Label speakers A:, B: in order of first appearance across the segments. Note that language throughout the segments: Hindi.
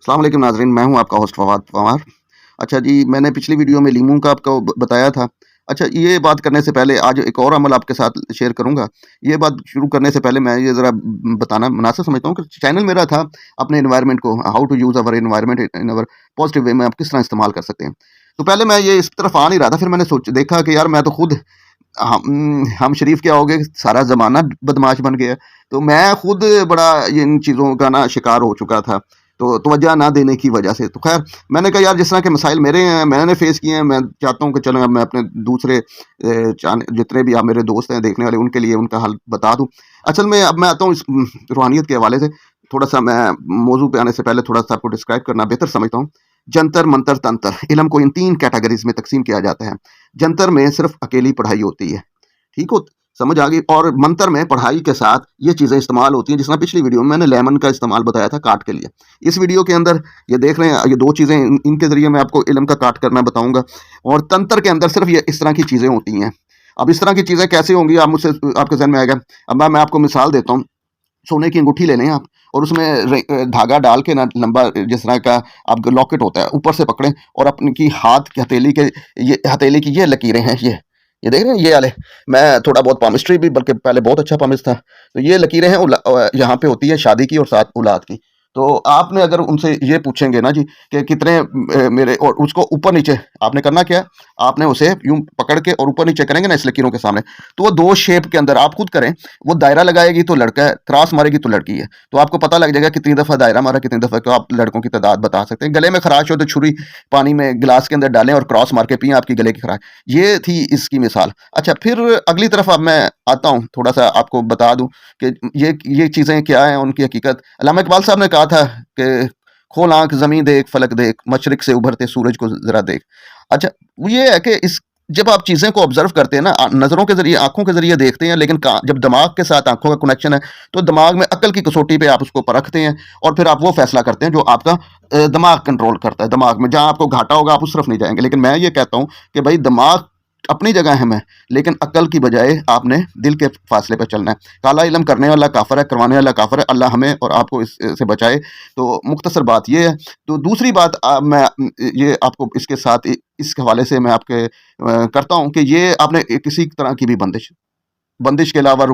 A: अस्सलाम वालेकुम नाज़रीन, मैं हूँ आपका होस्ट फवाद पवार। अच्छा जी, मैंने पिछली वीडियो में लीमू का आपको बताया था। अच्छा, ये बात करने से पहले आज एक और अमल आपके साथ शेयर करूँगा। ये बात शुरू करने से पहले मैं ये ज़रा बताना मुनासिब समझता हूँ कि चैनल मेरा था अपने एनवायरनमेंट को how to use our environment in our positive way में आप किस तरह इस्तेमाल कर सकते हैं। तो पहले मैं ये इस तरफ आ नहीं रहा था, फिर मैंने देखा कि यार मैं तो खुद हम शरीफ क्या हो गए, सारा ज़माना बदमाश बन गया। तो मैं खुद बड़ा इन चीज़ों का ना शिकार हो चुका था। तो तवज्जो ना देने की वजह से। तो ख़ैर मैंने कहा यार जिस तरह के मसाइल मेरे हैं, मैंने फ़ेस किए हैं, मैं चाहता हूँ कि चलो मैं अपने दूसरे जितने भी आप मेरे दोस्त हैं देखने वाले उनके लिए उनका हल बता दूँ। असल में अब मैं आता हूँ इस रूहानियत के हवाले से थोड़ा-सा मैं मौज़ू पे आने से पहले थोड़ा-सा आपको डिस्क्राइब करना बेहतर समझता हूँ। जंतर, मंतर, तंत्र इल्म को इन 3 कैटेगरीज़ में तक़सीम किया जाता है। जंतर में सिर्फ़ अकेली पढ़ाई होती है, ठीक हो? समझ आ गई। और मंतर में पढ़ाई के साथ ये चीज़ें इस्तेमाल होती हैं, जिस तरह पिछली वीडियो में मैंने लेमन का इस्तेमाल बताया था काट के लिए। इस वीडियो के अंदर ये देख रहे हैं, ये 2 चीज़ें इनके ज़रिए मैं आपको इल्म का काट करना बताऊँगा। और तंत्र के अंदर सिर्फ़ ये इस तरह की चीज़ें होती हैं। अब इस तरह की चीज़ें कैसे होंगी आप मुझसे आपके ज़हन में आएगा। अब मैं आपको मिसाल देता हूँ। सोने की अंगूठी ले लें आप और उसमें धागा डाल के ना लंबा जिस तरह का आप लॉकेट होता है ऊपर से पकड़ें और अपनी की हाथ की हथेली के ये हथेली की ये लकीरें हैं ये देख रहे हैं ये वाले। मैं थोड़ा बहुत पामिस्ट्री भी बल्कि पहले बहुत अच्छा पामिस्ट था। तो ये लकीरें हैं यहाँ पे होती है शादी की और साथ औलाद की। तो आपने अगर उनसे ये पूछेंगे ना जी कि कितने मेरे और उसको ऊपर नीचे आपने करना क्या है? आपने उसे यूं पकड़ के और ऊपर नीचे करेंगे ना इस लकीरों के सामने, तो वो 2 शेप के अंदर आप खुद करें। वो दायरा लगाएगी तो लड़का है, क्रॉस मारेगी तो लड़की है। तो आपको पता लग जाएगा कितनी दफ़ा दायरा मारा, कितनी दफ़ा को आप लड़कों की तादाद बता सकते हैं। गले में खराश हो तो छुरी पानी में गिलास के अंदर डालें और क्रॉस मार के पिएँ, आपकी गले की खराश। ये थी इसकी मिसाल। अच्छा, फिर अगली तरफ अब मैं आता हूँ, थोड़ा-सा आपको बता दूँ कि ये चीज़ें क्या हैं, उनकी हकीकत। अल्लामा इकबाल साहब ने कहा था कि खोल आँख ज़मीं देख, फलक देख, मशरिक़ से उभरते सूरज को ज़रा देख। अच्छा, ये है कि इस जब आप चीज़ें को ऑब्ज़र्व करते हैं ना, नज़रों के ज़रिए, आँखों के ज़रिए देखते हैं, लेकिन का जब दिमाग के साथ आँखों का कनेक्शन है, तो दिमाग में अक्ल की कसौटी पे आप उसको परखते हैं और फिर आप वो फ़ैसला करते हैं जो आपका दिमाग कंट्रोल करता है। दिमाग में जहाँ आपको घाटा होगा, आप उस तरफ नहीं जाएँगे। लेकिन मैं ये कहता हूँ कि भई दिमाग अपनी जगह है मैं, लेकिन अक्ल की बजाय आपने दिल के फ़ासले पे चलना है। काला इल्म करने वाला काफ़िर है, करवाने वाला काफ़िर है। अल्लाह हमें और आपको इस से बचाए। तो मुख्तसर बात ये है। तो दूसरी बात मैं ये आपको इसके साथ इस हवाले से मैं आपके करता हूँ कि ये आपने किसी तरह की भी बंदिश बंदिश के अलावा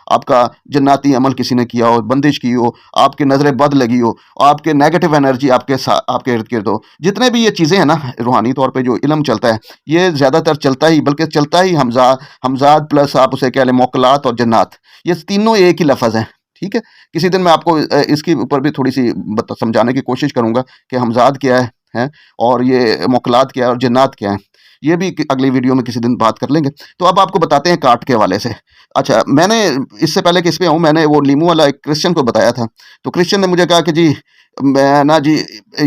A: आपका जन्नती अमल किसी ने किया हो, बंदिश की हो, आपकी नज़रें बद लगी हो, आपके नेगेटिव एनर्जी आपके इर्द-गिर्द हो, जितने भी ये चीज़ें हैं ना, रूहानी तौर पे जो इल्म चलता है, ये ज़्यादातर चलता ही हमज़ाद प्लस आप उसे कह लें मौकलात और जन्नात, ये तीनों एक ही लफ़्ज़ हैं, ठीक है? किसी दिन मैं आपको इसके ऊपर भी थोड़ी-सी समझाने की कोशिश करूँगा कि हमज़ाद क्या है और ये मौकलात क्या है और जन्नात क्या है। ये भी अगली वीडियो में किसी दिन बात कर लेंगे। तो अब आपको बताते हैं काट के हवाले से। अच्छा, मैंने इससे पहले कि इस पे आऊँ, मैंने वो नींबू वाला एक क्रिश्चियन को बताया था। तो क्रिश्चियन ने मुझे कहा कि जी मैं ना जी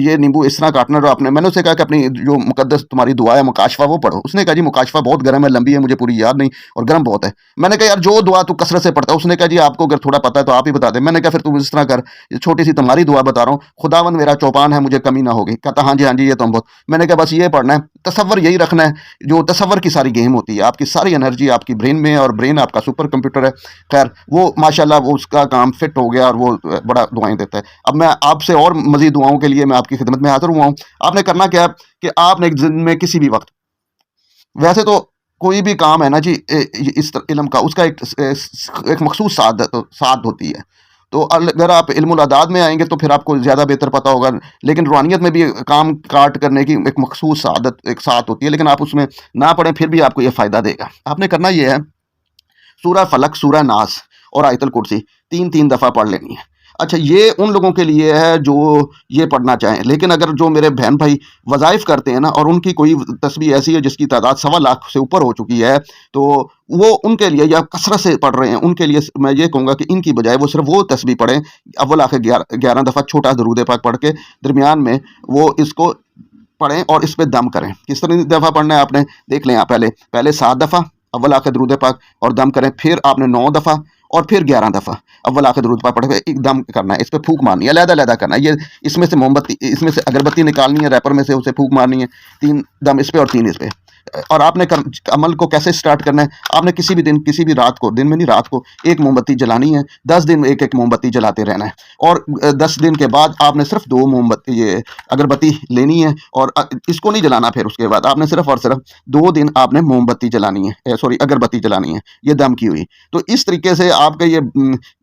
A: ये नींबू इस तरह काटना जो आपने, मैंने उससे कहा कि अपनी जो मुकद्दस तुम्हारी दुआ है मुकाशफा वो पढ़ो। उसने कहा जी मुकाशफा बहुत गर्म है, लंबी है, मुझे पूरी याद नहीं और गर्म बहुत है। मैंने कहा यार जो दुआ तू कसरत से पढ़ता है। उसने कहा जी आपको अगर थोड़ा पता है तो आप ही बता दें। मैंने कहा फिर तू इस तरह कर, छोटी सी तुम्हारी दुआ बता रहा हूँ, खुदावंद मेरा चौपान है मुझे कमी ना होगी। कहता हाँ जी ये तो हम बहुत। मैंने कहा बस ये पढ़ना है, तसव्वुर यही रखना है। जो तसव्वुर की सारी गेम होती है, आपकी सारी एनर्जी आपकी ब्रेन में है और ब्रेन आपका सुपर कंप्यूटर है। खैर वो माशाल्लाह वो उसका काम फिट हो गया और वो बड़ा दुआएं देता है। अब मैं आपसे और मजीद दुआओं के लिए मैं आपकी खिदमत में हाजिर हुआ हूँ। आपने करना क्या है कि आपने एक दिन में किसी भी वक्त, वैसे तो कोई भी काम है ना जी इस इल्म का उसका एक मखसूस साद होती है। तो अगर आप इल्मुल अदाद में आएंगे तो फिर आपको ज़्यादा बेहतर पता होगा। लेकिन रूहानियत में भी काम काट करने की एक मखसूस एक साथ होती है, लेकिन आप उसमें ना पढ़ें फिर भी आपको ये फ़ायदा देगा। आपने करना ये है, सूरह फलक, सूरह नास और आयतुल कुर्सी 3-3 दफ़ा पढ़ लेनी है। अच्छा, ये उन लोगों के लिए है जो ये पढ़ना चाहें। लेकिन अगर जो मेरे बहन भाई वज़ाइफ़ करते हैं ना और उनकी कोई तस्बीह ऐसी है जिसकी तादाद 1.25 से ऊपर हो चुकी है, तो वो उनके लिए, या कसरत से पढ़ रहे हैं उनके लिए मैं ये कहूँगा कि इनकी बजाय वो सिर्फ़ वो तस्बीह पढ़ें, अव्वल आखिर 11 दफ़ा छोटा दरूद पाक पढ़ के दरमियान में वो इसको पढ़ें और इस पे दम करें। कितनी दफ़ा पढ़ना है आपने देख लें। आप पहले 7 दफ़ा अव्वल आखिर दरूद पाक और दम करें, फिर आपने 9 दफ़ा और फिर 11 दफ़ा अव्वल आखिर दरूद पाक पढ़ के एकदम करना है। इस पे फूंक मारनी है, अलग-अलग करना है। ये इसमें से मोमबत्ती, इसमें से अगरबत्ती निकालनी है, रैपर में से उसे फूंक मारनी है। 3 दम इस पे और 3 इस पे। और आपने अमल को कैसे स्टार्ट करना है, आपने किसी भी दिन, किसी भी रात को, दिन में नहीं रात को एक मोमबत्ती जलानी है, 10 दिन एक एक मोमबत्ती जलाते रहना है। और 10 दिन के बाद आपने सिर्फ 2 मोमबत्ती ये अगरबत्ती लेनी है, और इसको नहीं जलाना। फिर उसके बाद आपने सिर्फ और सिर्फ 2 दिन आपने मोमबत्ती जलानी है, सॉरी अगरबत्ती जलानी है, ये दम की हुई। तो इस तरीके से आपके ये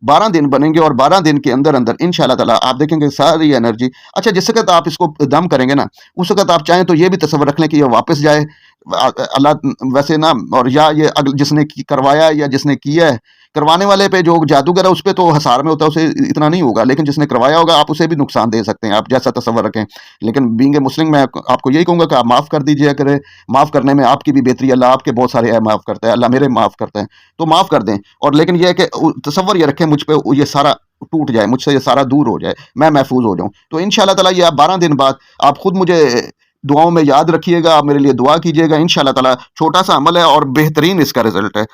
A: 12 दिन बनेंगे, और 12 दिन के अंदर अंदर इंशाल्लाह ताला आप देखेंगे सारी एनर्जी। अच्छा, जिस वक्त आप इसको दम करेंगे ना, उस वक्त आप चाहें तो ये भी तसव्वुर रख लें कि ये वापस जाए अल्लाह वैसे ना, और या ये जिसने करवाया या जिसने किया है, करवाने वाले पे जो जादूगर है उस पे तो हसार में होता है, उसे इतना नहीं होगा, लेकिन जिसने करवाया होगा आप उसे भी नुकसान दे सकते हैं, आप जैसा तसव्वुर रखें। लेकिन बीइंग ए मुस्लिम मैं आपको यही कहूँगा कि आप माफ़ कर दीजिए करें, माफ़ करने में आपकी भी बेहतरी, अल्लाह आपके बहुत सारे है माफ़ करता है, अल्लाह मेरे माफ़ करता है, तो माफ़ कर दें। और लेकिन ये है कि तसव्वुर ये रखें मुझ पे ये सारा टूट जाए, मुझसे ये सारा दूर हो जाए, मैं महफूज हो जाऊँ। तो इंशाल्लाह ताला ये आप 12 दिन बाद आप खुद मुझे दुआओं में याद रखिएगा, आप मेरे लिए दुआ कीजिएगा। इंशाल्लाह ताला छोटा सा अमल है और बेहतरीन इसका रिजल्ट है।